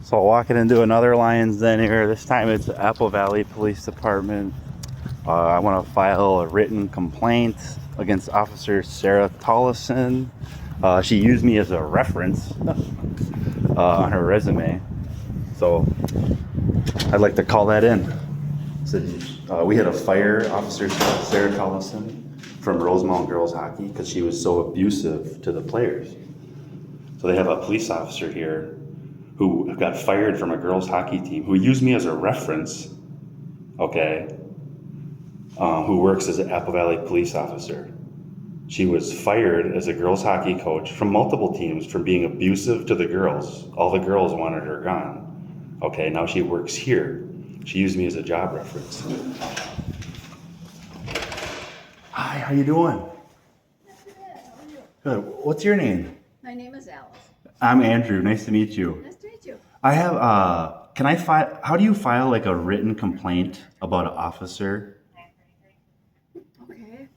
So walking into another Lions Den here. This time it's the Apple Valley Police Department. I want to file a written complaint against Officer Sarah Tollefson. She used me as a reference on her resume. So I'd like to call that in. So, we had to fire Officer Sarah Tollefson from Rosemount Girls Hockey because she was so abusive to the players. So they have a police officer here who got fired from a girls hockey team, who used me as a reference, okay, who works as an Apple Valley police officer. She was fired as a girls hockey coach from multiple teams for being abusive to the girls. All the girls wanted her gone. Okay, now she works here. She used me as a job reference. Hi, how you doing? Good. What's your name? My name is Alice. I'm Andrew. Nice to meet you. Nice to meet you. I have, can I file, how do you file like a written complaint about an officer? Okay.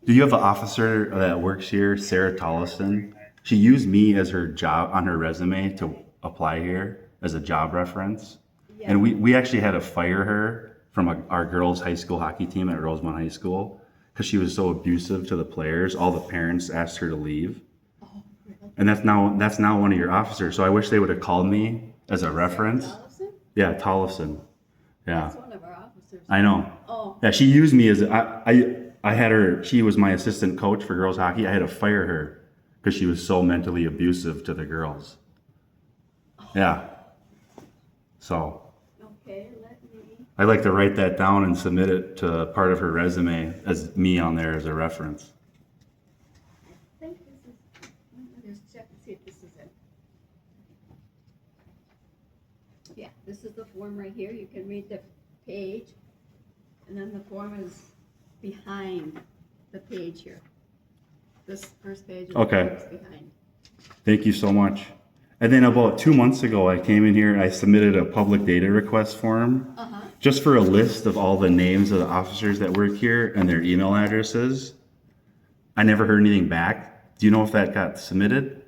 Do you have an officer that works here, Sarah Tollefson? She used me as her job on her resume to apply here as a job reference. Yeah. And we actually had to fire her from our girls' high school hockey team at Rosemount High School because she was so abusive to the players. All the parents asked her to leave. Oh, really? And that's now one of your officers. So I wish they would have called me as a reference. Tollefson? Yeah, Tollefson. Yeah, That's one of our officers. I know. Oh. Yeah, she used me as I had her. She was my assistant coach for girls hockey. I had to fire her because she was so mentally abusive to the girls. Yeah. So Okay, let me. I'd like to write that down and submit it to part of her resume as me on there as a reference. I think this is. Let me just check and see if this is it. Yeah, this is the form right here. You can read the page, and then the form is behind the page here. This first page is Okay. the form's behind. Thank you so much. And then about 2 months ago, I came in here and I submitted a public data request form just for a list of all the names of the officers that work here and their email addresses. I never heard anything back. Do you know if that got submitted?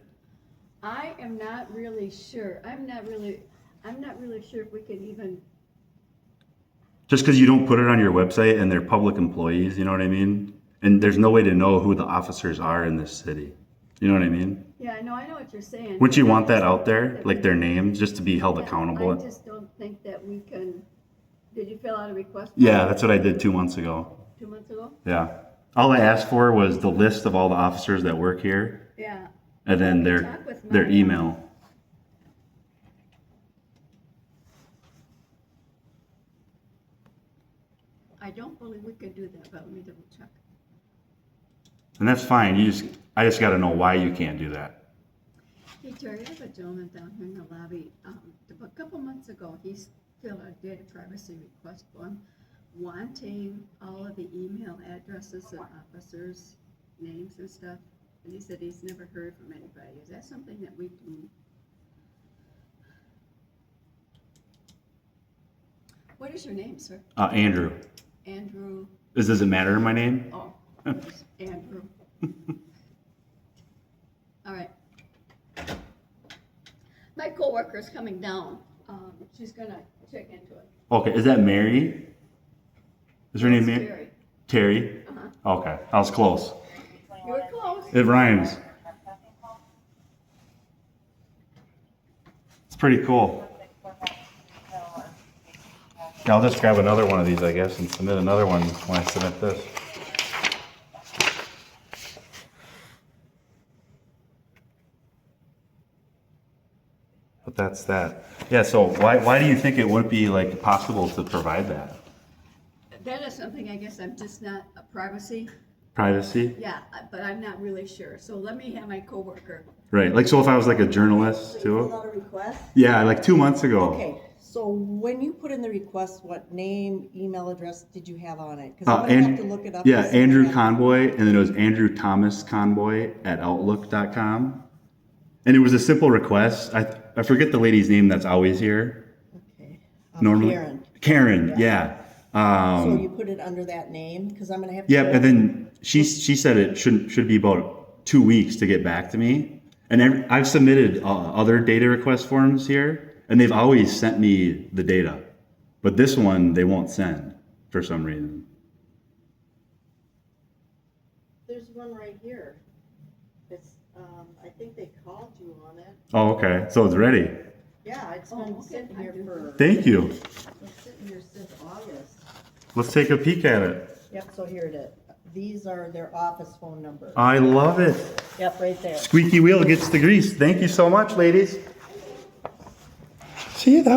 I am not really sure. I'm not really sure if we can even. Just because you don't put it on your website and they're public employees, you know what I mean? And there's no way to know who the officers are in this city. You know what I mean? Yeah, I know what you're saying. Wouldn't you but I want that just out don't there, think like that their we- names, just to be held Yeah, accountable? I just don't think that we can. Did you fill out a request? Yeah, that's what I did 2 months ago. 2 months ago? Yeah. All I asked for was the list of all the officers that work here Yeah. and then Let me their talk with their my, email. I don't believe we could do that, but let me double check. And that's fine. I just got to know why you can't do that. Hey Terry, I have a gentleman down here in the lobby. A couple months ago, he filled out a data privacy request form, wanting all of the email addresses of officers' names and stuff. And he said he's never heard from anybody. Is that something that we do? What is your name, sir? Andrew. Andrew. Does it matter my name? Oh, it's Andrew. All right. My coworker's coming down. She's gonna check into it. Okay. Is that Mary? Is her name Mary? Terry. Terry? Okay. I was close. You were close. It rhymes. It's pretty cool. Yeah, I'll just grab another one of these, I guess, and submit another one when I submit this. But that's that. Yeah, so why do you think it wouldn't be like possible to provide that? That is something I guess I'm just not privacy. Privacy? Yeah, but I'm not really sure. So let me have my coworker. Right. Like, so if I was like a journalist So you filled too? out a request? Yeah, like 2 months ago. Okay, so when you put in the request, what name, email address did you have on it? Because I'm gonna have to look it up. Yeah, to see Andrew what I- Conboy, and then it was Andrew Thomas Conboy at Outlook.com. And it was a simple request. I forget the lady's name that's always here. Okay, Normally. Karen. Karen, yeah. So you put it under that name, because I'm gonna have to. Yeah, and then she said it should be about 2 weeks to get back to me. And I've submitted other data request forms here, And they've always sent me the data. But this one, they won't send for some reason. There's one right here. It's, I think they called you on it. Oh, okay. So it's ready. Yeah, it's Oh, been okay. sitting here for, Thank you. it's sitting here since August. Let's take a peek at it. Yep, so here it is. These are their office phone numbers. I love it. Yep, right there. Squeaky wheel gets the grease. Thank you so much, ladies. See you.